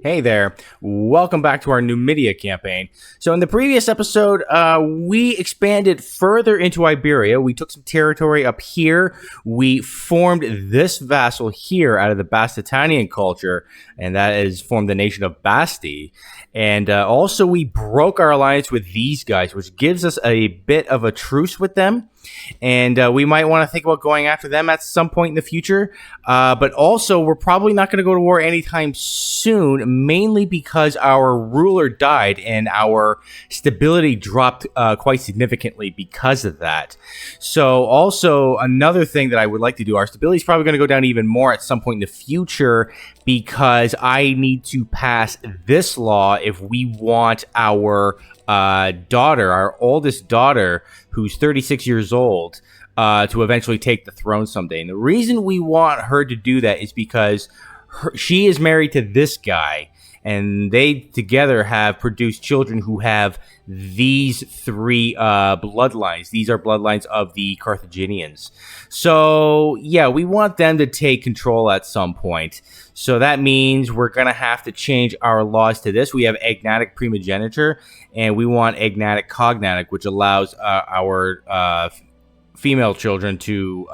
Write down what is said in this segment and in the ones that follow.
Hey there. Welcome back to our Numidia campaign. So in the previous episode, we expanded further into Iberia. We took some territory up here. We formed this vassal here out of the Bastitanian culture, and that is formed the nation of Basti. And also we broke our alliance with these guys, which gives us a bit of a truce with them. And we might want to think about going after them at some point in the future. But also, we're probably not going to go to war anytime soon, mainly because our ruler died and our stability dropped quite significantly because of that. So also, another thing that I would like to do, our stability is probably going to go down even more at some point in the future because I need to pass this law if we want our daughter, our oldest daughter, who's 36 years old, to eventually take the throne someday. And the reason we want her to do that is because she is married to this guy, and they together have produced children who have these three bloodlines. These are bloodlines of the Carthaginians. So, yeah, we want them to take control at some point. So that means we're going to have to change our laws to this. We have agnatic primogeniture, and we want agnatic cognatic, which allows our female children to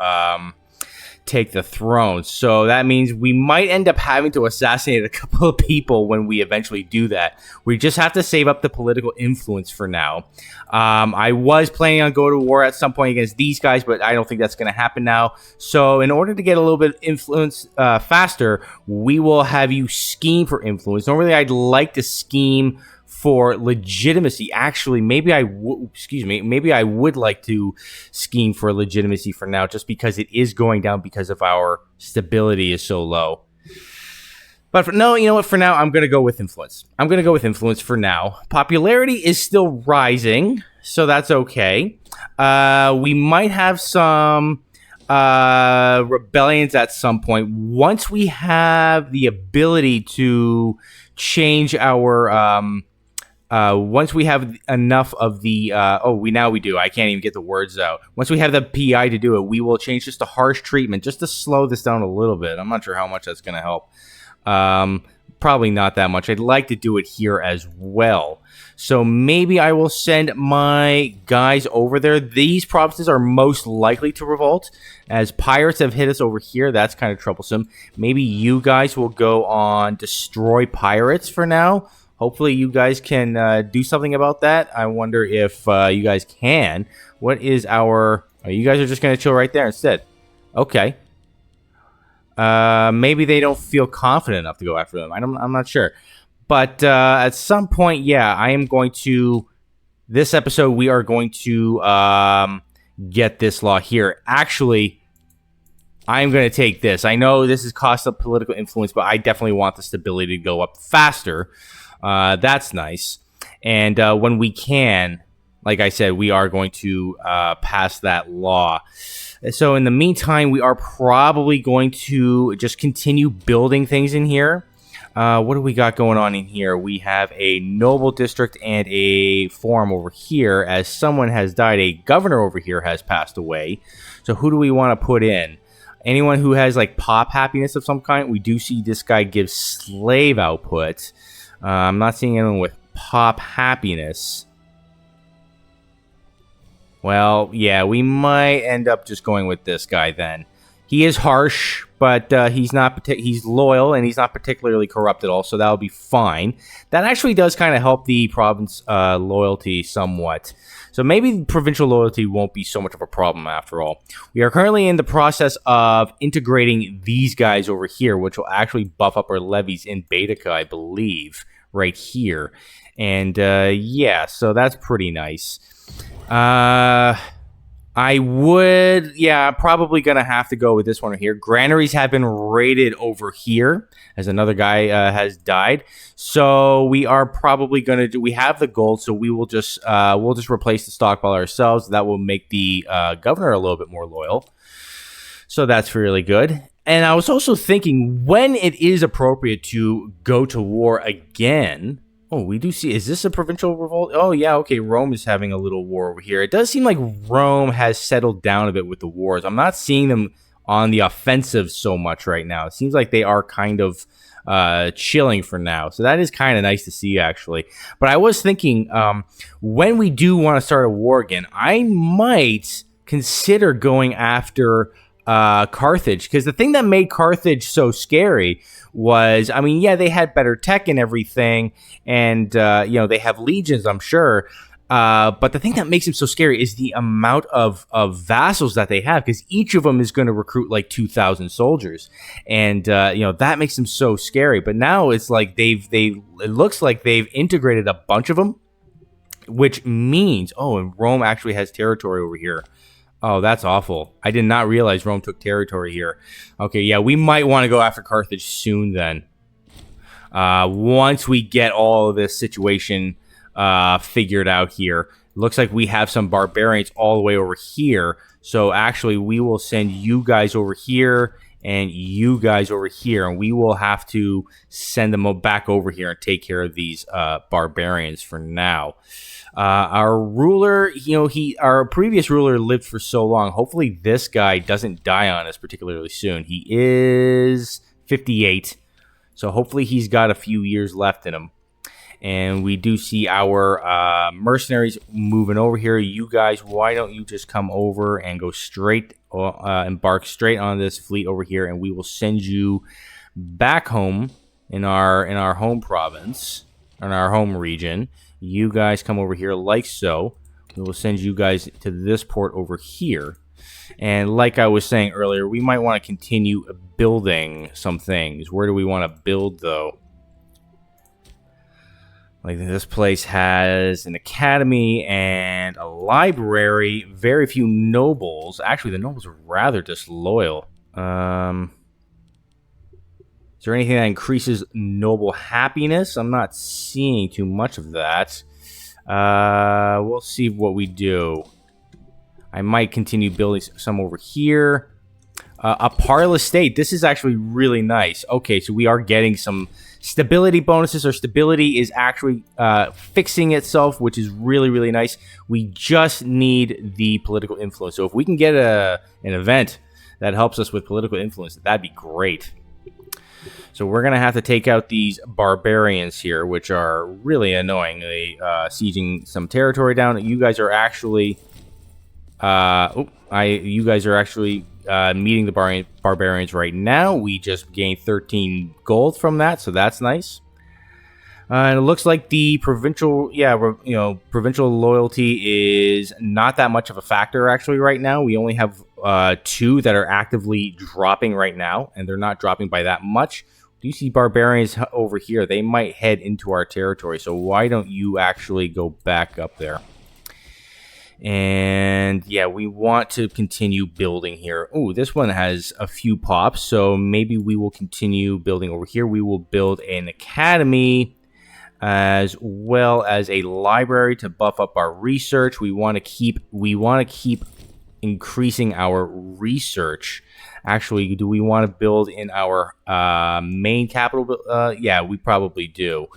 take the throne. So that means we might end up having to assassinate a couple of people when we eventually do that. We just have to save up the political influence for now. I was planning on going to war at some point against these guys, but I don't think that's going to happen now. So in order to get a little bit of influence faster, we will have you scheme for influence. Normally, I'd like to scheme for legitimacy. Actually, maybe I would like to scheme for legitimacy for now, just because it is going down because of our stability is so low. But you know what? For now, I'm going to go with influence. I'm going to go with influence for now. Popularity is still rising, so that's okay. We might have some rebellions at some point. Once we have the ability to change our once we have enough of the we do. I can't even get the words out. Once we have the PI to do it, we will change just to harsh treatment, just to slow this down a little bit. I'm not sure how much that's going to help. Probably not that much. I'd like to do it here as well. So maybe I will send my guys over there. These provinces are most likely to revolt, as pirates have hit us over here. That's kind of troublesome. Maybe you guys will go on destroy pirates for now. Hopefully you guys can do something about that. I wonder if you guys can. What is our... Oh, you guys are just going to chill right there instead. Okay. Maybe they don't feel confident enough to go after them. I'm not sure. But at some point, yeah, I am going to... This episode, we are going to get this law here. Actually, I'm going to take this. I know this is cost of political influence, but I definitely want the stability to go up faster. That's nice. And when we can, like I said, we are going to pass that law. So in the meantime, we are probably going to just continue building things in here. What do we got going on in here? We have a noble district and a forum over here. As someone has died, a governor over here has passed away. So who do we want to put in? Anyone who has like pop happiness of some kind. We do see this guy gives slave output. I'm not seeing anyone with pop happiness. Well, yeah, we might end up just going with this guy then. He is harsh, but he's loyal, and he's not particularly corrupt at all, so that'll be fine. That actually does kind of help the province loyalty somewhat. So maybe provincial loyalty won't be so much of a problem after all. We are currently in the process of integrating these guys over here, which will actually buff up our levies in Baetica, I believe, right here. And yeah, so that's pretty nice. I'm probably going to have to go with this one right here. Granaries have been raided over here as another guy has died. So we are probably going to we have the gold, so we'll just replace the stockpile ourselves. That will make the governor a little bit more loyal. So that's really good. And I was also thinking when it is appropriate to go to war again. Oh, we do see... Is this a provincial revolt? Oh, yeah, okay. Rome is having a little war over here. It does seem like Rome has settled down a bit with the wars. I'm not seeing them on the offensive so much right now. It seems like they are kind of chilling for now. So that is kind of nice to see, actually. But I was thinking, when we do want to start a war again, I might consider going after Carthage, because the thing that made Carthage so scary was, I mean, yeah, they had better tech and everything, and they have legions, I'm sure. But the thing that makes them so scary is the amount of vassals that they have, because each of them is going to recruit like 2,000 soldiers, and that makes them so scary. But now it's like it looks like they've integrated a bunch of them, which means, and Rome actually has territory over here. Oh, that's awful. I did not realize Rome took territory here. Okay, yeah, we might want to go after Carthage soon then. Once we get all of this situation figured out here. Looks like we have some barbarians all the way over here. So actually, we will send you guys over here and you guys over here. And we will have to send them back over here and take care of these barbarians for now. Our ruler, our previous ruler lived for so long. Hopefully this guy doesn't die on us particularly soon. He is 58. So hopefully he's got a few years left in him. And we do see our mercenaries moving over here. You guys, why don't you just come over and go straight, embark straight on this fleet over here, and we will send you back home in our home province, in our home region. You guys come over here like so. We will send you guys to this port over here. And like I was saying earlier, we might want to continue building some things. Where do we want to build, though? Like, this place has an academy and a library. Very few nobles. Actually, the nobles are rather disloyal. Is there anything that increases noble happiness? I'm not seeing too much of that. We'll see what we do. I might continue building some over here. A parlous state. This is actually really nice. Okay, so we are getting some stability bonuses. Our stability is actually fixing itself, which is really, really nice. We just need the political influence. So if we can get an event that helps us with political influence, that'd be great. So we're going to have to take out these barbarians here, which are really annoyingly sieging some territory down. You guys are actually... you guys are actually meeting the barbarians right now. We just gained 13 gold from that, so that's nice. And it looks like the provincial, provincial loyalty is not that much of a factor actually right now. We only have 2 that are actively dropping right now, and they're not dropping by that much. Do you see barbarians over here? They might head into our territory, so why don't you actually go back up there? And yeah, we want to continue building here. Oh, this one has a few pops, so maybe we will continue building over here. We will build an academy as well as a library to buff up our research. We want to keep increasing our research. Actually, do we want to build in our main capital? Yeah, we probably do.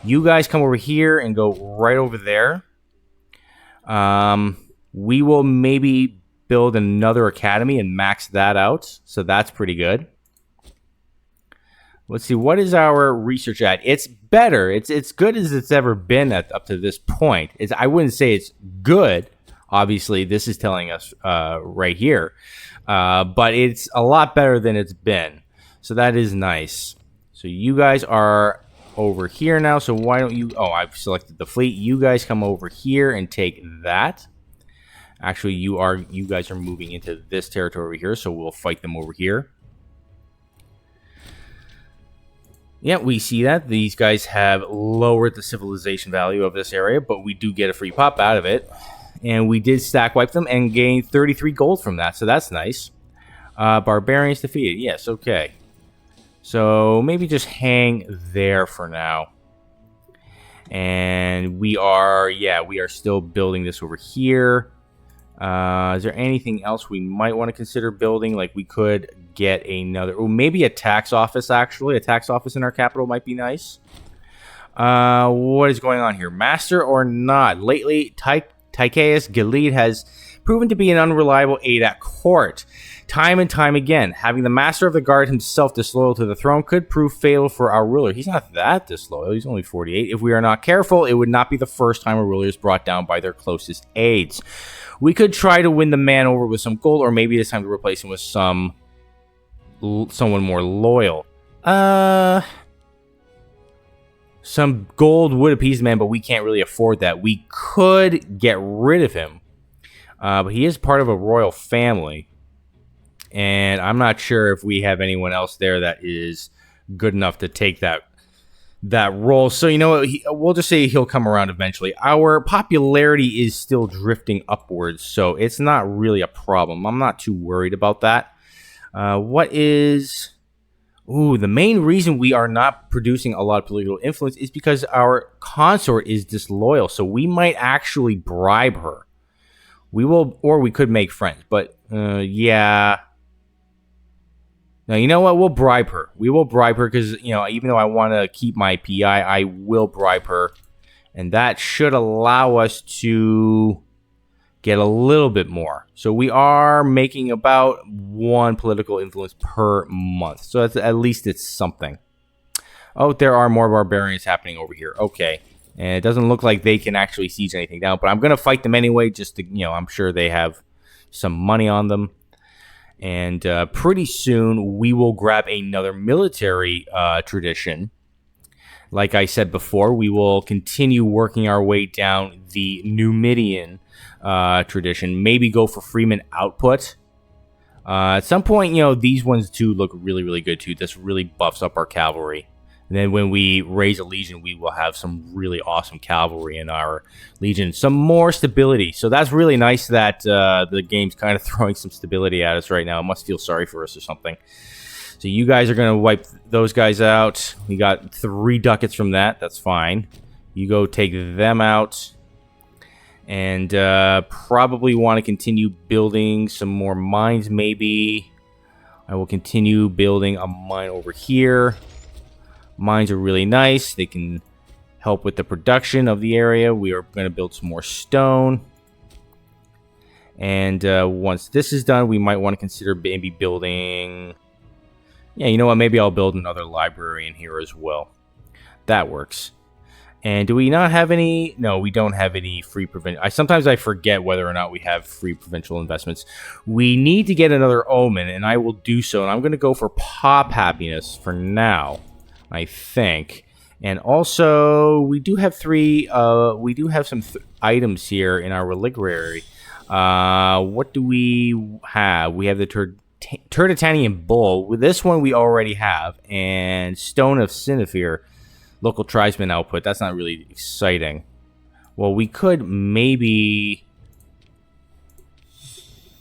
You guys come over here and go right over there. We will maybe build another academy and max that out. So that's pretty good. Let's see, what is our research at? It's better. It's good as it's ever been up to this point. I wouldn't say it's good. Obviously, this is telling us right here. But it's a lot better than it's been. So that is nice. So you guys are over here now. So why don't you... Oh, I've selected the fleet. You guys come over here and take that. Actually, you guys are moving into this territory over here. So we'll fight them over here. Yeah, we see that. These guys have lowered the civilization value of this area, but we do get a free pop out of it. And we did stack wipe them and gain 33 gold from that, so that's nice. Barbarians defeated. Yes, okay. So maybe just hang there for now. And we are still building this over here. Is there anything else we might want to consider building? Like we could get another... Oh, maybe a tax office, actually. A tax office in our capital might be nice. What is going on here? Master or not? Lately, Tychaeus Gilead has proven to be an unreliable aide at court. Time and time again, having the Master of the Guard himself disloyal to the throne could prove fatal for our ruler. He's not that disloyal. He's only 48. If we are not careful, it would not be the first time a ruler is brought down by their closest aides. We could try to win the man over with some gold, or maybe it's time to replace him with someone more loyal. Some gold would appease the man, but we can't really afford that. We could get rid of him, but he is part of a royal family, and I'm not sure if we have anyone else there that is good enough to take that role. So, you know what? We'll just say he'll come around eventually. Our popularity is still drifting upwards, so it's not really a problem. I'm not too worried about that. The main reason we are not producing a lot of political influence is because our consort is disloyal, so we might actually bribe her. We will, or we could make friends, but, yeah. Now, you know what? We'll bribe her. We will bribe her because, you know, even though I want to keep my PI, I will bribe her. And that should allow us to get a little bit more. So we are making about 1 political influence per month. So that's, at least it's something. Oh, there are more barbarians happening over here. Okay. And it doesn't look like they can actually siege anything down. But I'm going to fight them anyway, just to, you know, I'm sure they have some money on them. And pretty soon, we will grab another military tradition. Like I said before, we will continue working our way down the Numidian tradition. Maybe go for freeman output. At some point, you know, these ones too look really, really good too. This really buffs up our cavalry. And then when we raise a legion, we will have some really awesome cavalry in our legion. Some more stability. So that's really nice that the game's kind of throwing some stability at us right now. It must feel sorry for us or something. So you guys are going to wipe those guys out. We got 3 ducats from that. That's fine. You go take them out. And probably want to continue building some more mines maybe. I will continue building a mine over here. Mines are really nice. They can help with the production of the area. We are going to build some more stone. And once this is done, we might want to consider maybe building... Yeah, you know what? Maybe I'll build another library in here as well. That works. And do we not have any... No, we don't have any free provincial... Sometimes I forget whether or not we have free provincial investments. We need to get another omen, and I will do so. And I'm going to go for pop happiness for now, I think. And also, we do have some items here in our reliquary. What do we have? We have the Tertitanian Bull. With this one we already have. And Stone of Sinifir. Local tribesman output. That's not really exciting. Well, we could maybe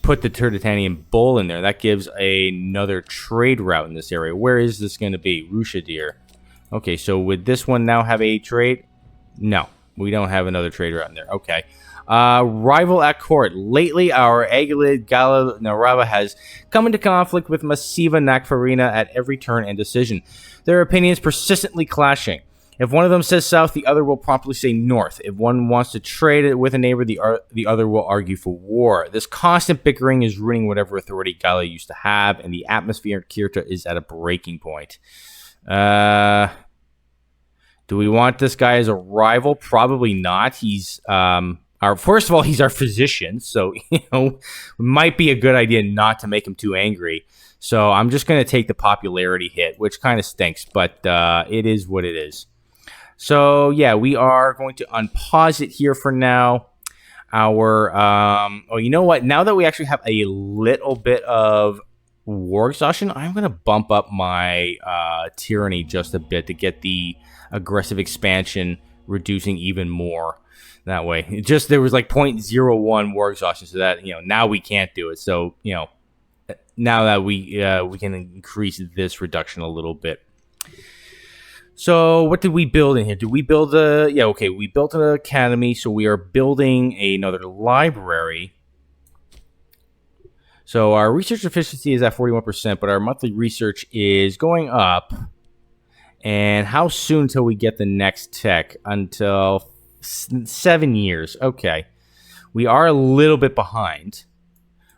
put the Tertitanian Bull in there. That gives another trade route in this area. Where is this going to be? Rushadir. Okay, so would this one now have a trade? No, we don't have another trade route in there. Okay. Rival at court. Lately, our Agilid Gala Narava has come into conflict with Massiva Nakfarina at every turn and decision. Their opinions persistently clashing. If one of them says south, the other will promptly say north. If one wants to trade it with a neighbor, the other will argue for war. This constant bickering is ruining whatever authority Gala used to have, and the atmosphere in Kirta is at a breaking point. Do we want this guy as a rival? Probably not. He's first of all, he's our physician, so it might be a good idea not to make him too angry. So I'm just going to take the popularity hit, which kind of stinks, but it is what it is. So yeah, we are going to unpause it here for now. You know what? Now that we actually have a little bit of war exhaustion, I'm going to bump up my tyranny just a bit to get the aggressive expansion reducing even more. That way, there was like 0.01 war exhaustion, so that now we can't do it. So now that we can increase this reduction a little bit. So what did we build in here? Did we build we built an academy. So we are building another library. So our research efficiency is at 41%, but our monthly research is going up. And how soon till we get the next tech? Until 7 years. Okay. We are a little bit behind,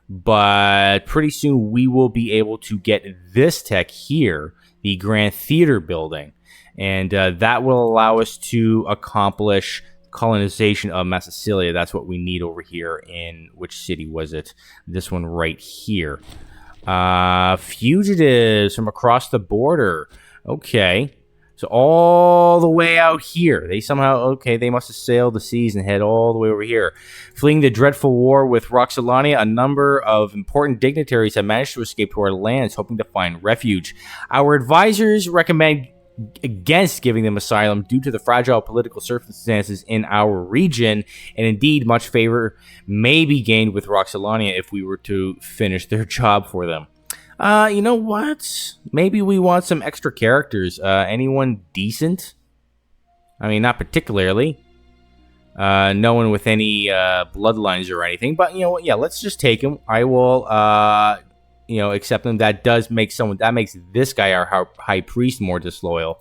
but pretty soon we will be able to get this tech here, the Grand Theater building, and that will allow us to accomplish colonization of Massylia. That's what we need over here in, which city was it? This one right here. Fugitives from across the border. Okay. So all the way out here, they must have sailed the seas and head all the way over here. Fleeing the dreadful war with Roxolania, a number of important dignitaries have managed to escape to our lands, hoping to find refuge. Our advisors recommend against giving them asylum due to the fragile political circumstances in our region, and indeed much favor may be gained with Roxolania if we were to finish their job for them. You know what? Maybe we want some extra characters. Anyone decent? I mean, not particularly. No one with any bloodlines or anything. But, you know what? Yeah, let's just take him. I will, accept him. That makes this guy, our high priest, more disloyal.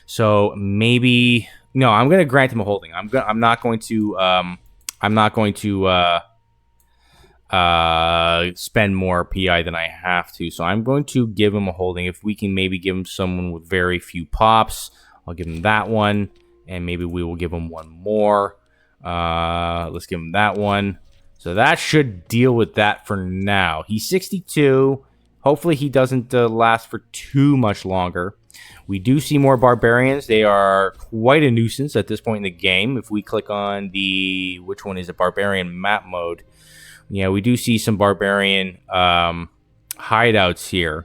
So maybe... No, I'm going to grant him a holding. I'm not going to spend more PI than I have to, so I'm going to give him a holding. If we can maybe give him someone with very few pops, I'll give him that one, and maybe we will give him one more. Let's give him that one. So that should deal with that for now. He's 62. Hopefully he doesn't last for too much longer. We do see more barbarians. They are quite a nuisance at this point in the game. If we click on which one is it, barbarian map mode, yeah, we do see some barbarian hideouts here.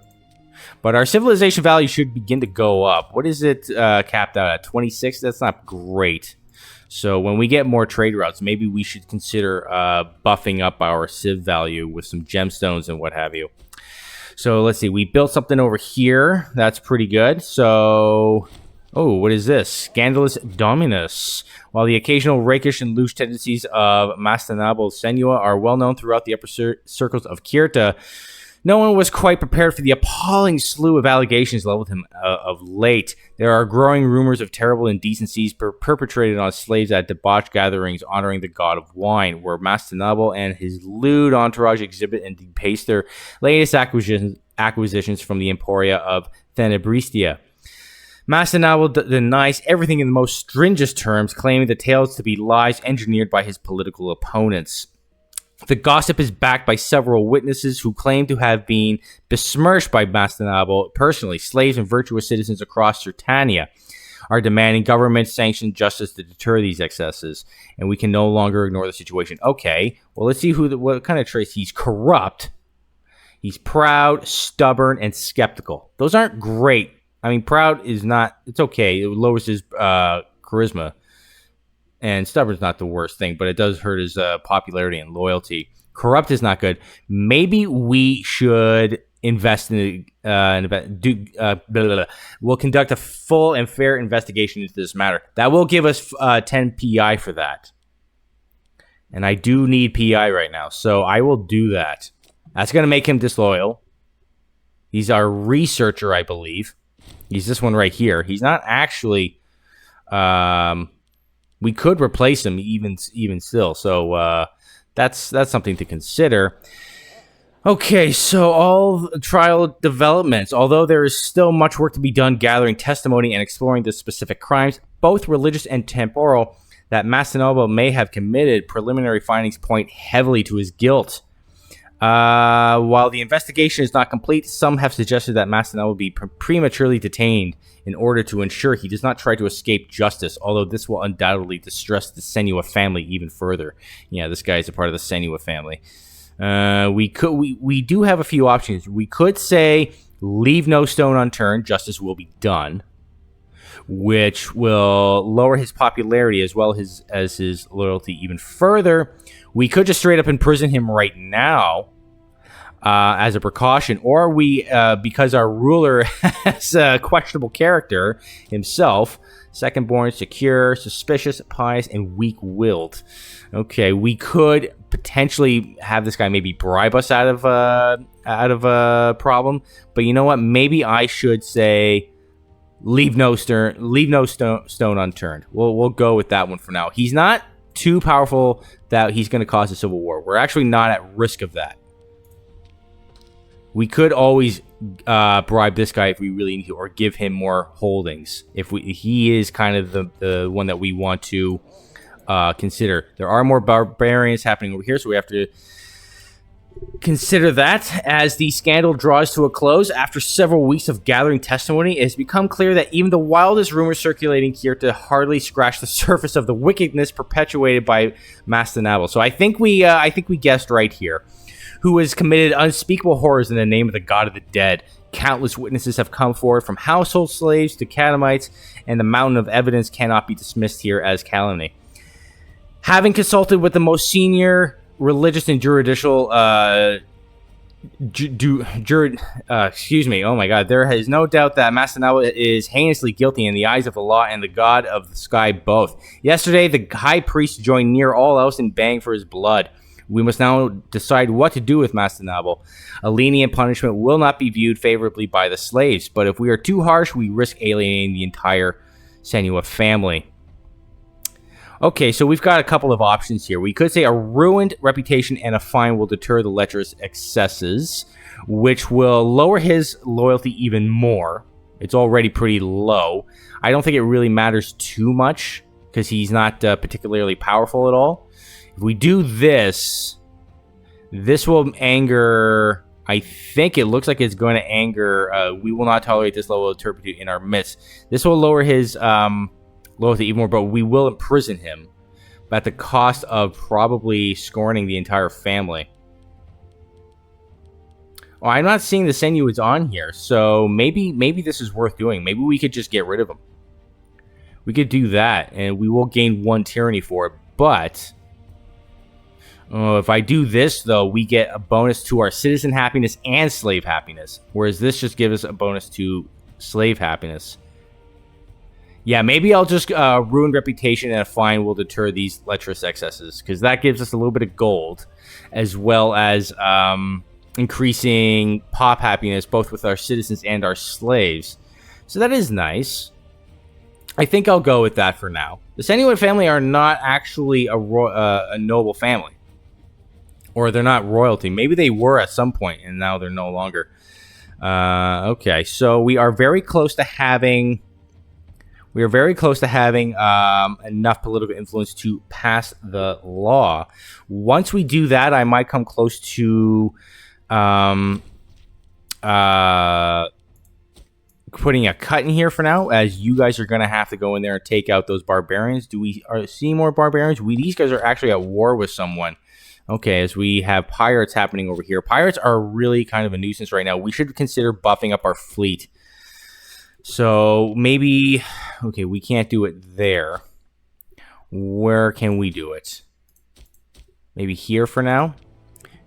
But our civilization value should begin to go up. What is it capped out at? 26? That's not great. So when we get more trade routes, maybe we should consider buffing up our civ value with some gemstones and what have you. So let's see. We built something over here. That's pretty good. So... Oh, what is this? Scandalous Dominus. While the occasional rakish and loose tendencies of Massylia Senua are well known throughout the upper circles of Kirta, no one was quite prepared for the appalling slew of allegations leveled him of late. There are growing rumors of terrible indecencies perpetrated on slaves at debauched gatherings honoring the god of wine, where Massylia and his lewd entourage exhibit and depace their latest acquisitions from the Emporia of Tenebristia. Massylia denies everything in the most stringent terms, claiming the tales to be lies engineered by his political opponents. The gossip is backed by several witnesses who claim to have been besmirched by Massylia personally. Slaves and virtuous citizens across Certania are demanding government-sanctioned justice to deter these excesses, and we can no longer ignore the situation. Okay, well, let's see what kind of traits. He's corrupt, he's proud, stubborn, and skeptical. Those aren't great. I mean, proud is not... It's okay. It lowers his charisma. And stubborn's not the worst thing, but it does hurt his popularity and loyalty. Corrupt is not good. Maybe we should invest in... We'll conduct a full and fair investigation into this matter. That will give us 10 PI for that. And I do need PI right now, so I will do that. That's going to make him disloyal. He's our researcher, I believe. He's this one right here. He's not actually... we could replace him even still. So that's something to consider. Okay, so all trial developments. Although there is still much work to be done gathering testimony and exploring the specific crimes, both religious and temporal, that Massylia may have committed, preliminary findings point heavily to his guilt. While the investigation is not complete, some have suggested that Massylia will be prematurely detained in order to ensure he does not try to escape justice, although this will undoubtedly distress the Senua family even further. Yeah, this guy is a part of the Senua family. We do have a few options. We could say, leave no stone unturned, justice will be done, which will lower his popularity as well as his loyalty even further. We could just straight up imprison him right now as a precaution, or we, because our ruler has a questionable character himself, second-born, secure, suspicious, pious, and weak-willed. Okay, we could potentially have this guy maybe bribe us out of a problem, but you know what? Maybe I should say leave no stone unturned. We'll go with that one for now. He's not too powerful that he's going to cause a civil war. We're actually not at risk of that. We could always bribe this guy if we really need to, or give him more holdings if he is kind of the one that we want to consider. There are more barbarians happening over here, so we have to consider that. As the scandal draws to a close, after several weeks of gathering testimony, it has become clear that even the wildest rumors circulating here to hardly scratch the surface of the wickedness perpetuated by Massylia. So I think we guessed right here. Who has committed unspeakable horrors in the name of the god of the dead. Countless witnesses have come forward, from household slaves to Catamites, and the mountain of evidence cannot be dismissed here as calumny. Having consulted with the most senior religious and juridical there is no doubt that Massylia is heinously guilty in the eyes of the law and the god of the sky both. Yesterday, the high priest joined near all else in baying for his blood. We must now decide what to do with Massylia. A lenient punishment will not be viewed favorably by the slaves, but if we are too harsh, we risk alienating the entire Senua family. Okay, so we've got a couple of options here. We could say a ruined reputation and a fine will deter the lecherous excesses, which will lower his loyalty even more. It's already pretty low. I don't think it really matters too much, because he's not particularly powerful at all. If we do this, this will anger, I think it looks like it's going to anger, we will not tolerate this level of turpitude in our midst. This will lower his loyalty even more, but we will imprison him at the cost of probably scorning the entire family. Oh, I'm not seeing the Senuids on here, so maybe this is worth doing. Maybe we could just get rid of him. We could do that, and we will gain 1 tyranny for it, but if I do this, though, we get a bonus to our citizen happiness and slave happiness, whereas this just gives us a bonus to slave happiness. Yeah, maybe I'll just ruin reputation and a fine will deter these lecherous excesses, because that gives us a little bit of gold, as well as increasing pop happiness, both with our citizens and our slaves. So that is nice. I think I'll go with that for now. The Senua family are not actually a noble family. Or they're not royalty. Maybe they were at some point, and now they're no longer. Okay, so we are very close to having... enough political influence to pass the law. Once we do that, I might come close to putting a cut in here for now, as you guys are going to have to go in there and take out those barbarians. Do we see more barbarians? These guys are actually at war with someone. Okay, as we have pirates happening over here. Pirates are really kind of a nuisance right now. We should consider buffing up our fleet. So maybe... Okay, we can't do it there. Where can we do it? Maybe here for now?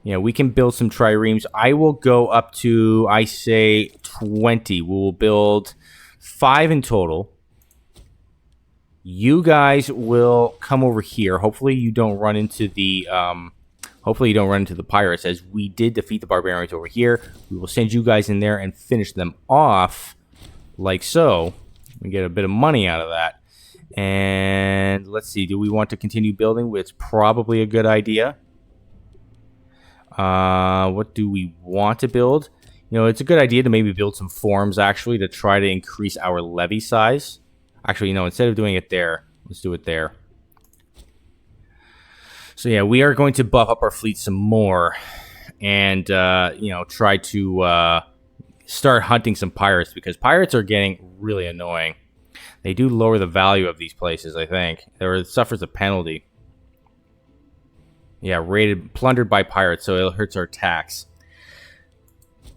Yeah, we can build some triremes. I will go up to, I say, 20. We will build 5 in total. You guys will come over here. Hopefully you don't run into the... pirates, as we did defeat the barbarians over here. We will send you guys in there and finish them off, like so. We get a bit of money out of that. And let's see, do we want to continue building? It's probably a good idea. What do we want to build? It's a good idea to maybe build some forms, actually, to try to increase our levy size. Actually, instead of doing it there, let's do it there. So yeah, we are going to buff up our fleet some more, and try to start hunting some pirates, because pirates are getting really annoying. They do lower the value of these places, I think. It suffers a penalty. Yeah, plundered by pirates, so it hurts our tax.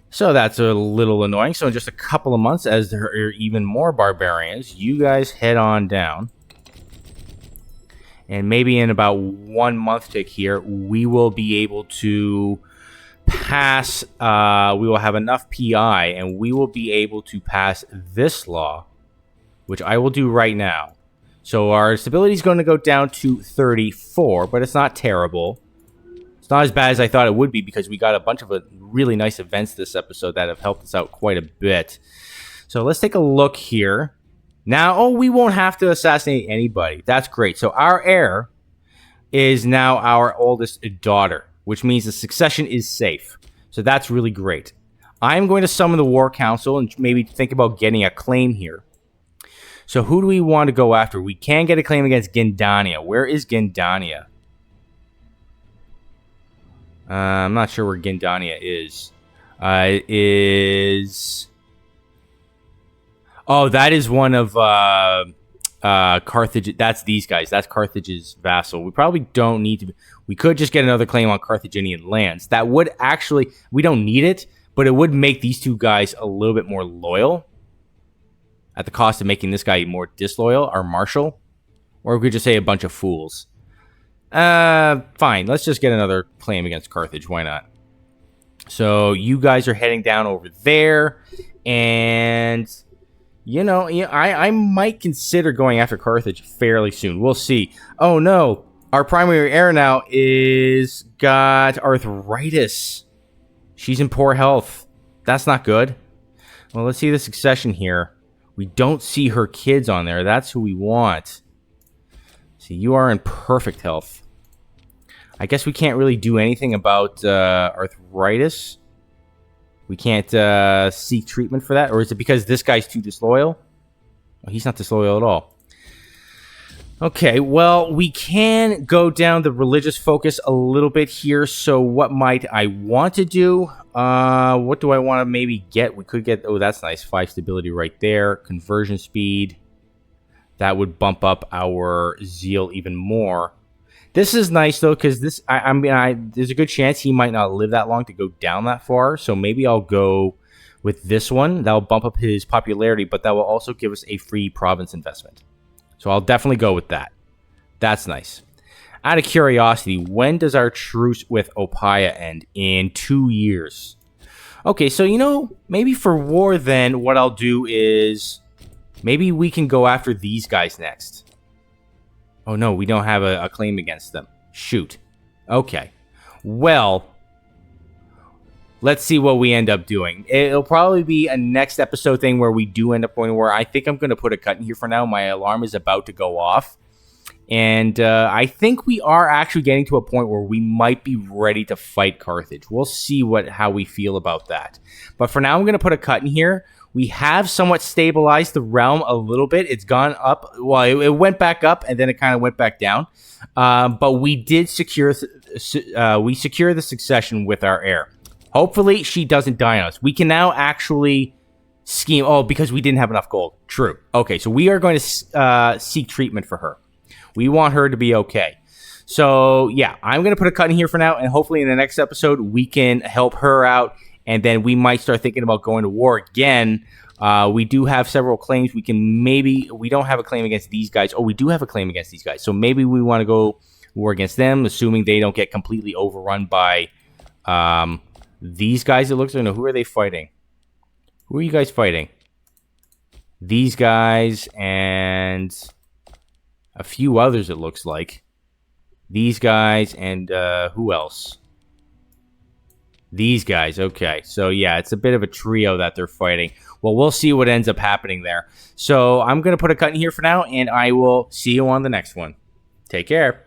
So that's a little annoying. So in just a couple of months, as there are even more barbarians, you guys head on down. And maybe in about 1 month tick here, we will be able to pass, we will have enough PI, and we will be able to pass this law, which I will do right now. So our stability is going to go down to 34, but it's not terrible. It's not as bad as I thought it would be, because we got a bunch of really nice events this episode that have helped us out quite a bit. So let's take a look here. Now, we won't have to assassinate anybody. That's great. So our heir is now our oldest daughter, which means the succession is safe. So that's really great. I'm going to summon the War Council and maybe think about getting a claim here. So who do we want to go after? We can get a claim against Gendania. Where is Gendania? I'm not sure where Gendania is. It is... Oh, that is one of Carthage. That's these guys. That's Carthage's vassal. We probably don't need to... We could just get another claim on Carthaginian lands. That would actually... We don't need it, but it would make these two guys a little bit more loyal at the cost of making this guy more disloyal, our marshal. Or we could just say a bunch of fools. Fine. Let's just get another claim against Carthage. Why not? So you guys are heading down over there. And, you know, I might consider going after Carthage fairly soon. We'll see. Oh, no. Our primary heir now is got arthritis. She's in poor health. That's not good. Well, let's see the succession here. We don't see her kids on there. That's who we want. See, you are in perfect health. I guess we can't really do anything about arthritis. We can't seek treatment for that. Or is it because this guy's too disloyal? Oh, he's not disloyal at all. Okay, well, we can go down the religious focus a little bit here. So what might I want to do? What do I want to maybe get? We could get... Oh, that's nice. 5 stability right there. Conversion speed. That would bump up our zeal even more. This is nice, though, because this... I mean, there's a good chance he might not live that long to go down that far. So maybe I'll go with this one. That'll bump up his popularity, but that will also give us a free province investment. So I'll definitely go with that. That's nice. Out of curiosity, when does our truce with Opaya end? In 2 years. Okay, so, you know, maybe for war then, what I'll do is... Maybe we can go after these guys next. Oh, no, we don't have a claim against them. Shoot. Okay. Well, let's see what we end up doing. It'll probably be a next episode thing where we do end up going to war. I think I'm going to put a cut in here for now. My alarm is about to go off. And I think we are actually getting to a point where we might be ready to fight Carthage. We'll see how we feel about that. But for now, I'm going to put a cut in here. We have somewhat stabilized the realm a little bit. It's gone up. Well, it went back up, and then it kind of went back down. But we did secure the succession with our heir. Hopefully, she doesn't die on us. We can now actually scheme... Oh, because we didn't have enough gold. True. Okay, so we are going to seek treatment for her. We want her to be okay. So, yeah, I'm going to put a cut in here for now, and hopefully in the next episode, we can help her out, and then we might start thinking about going to war again. We do have several claims. We don't have a claim against these guys. Oh, we do have a claim against these guys. So maybe we want to go war against them, assuming they don't get completely overrun by these guys. It looks like, no, who are they fighting? Who are you guys fighting? These guys and... a few others, it looks like. These guys and who else? These guys, okay. So, yeah, it's a bit of a trio that they're fighting. Well, we'll see what ends up happening there. So, I'm going to put a cut in here for now, and I will see you on the next one. Take care.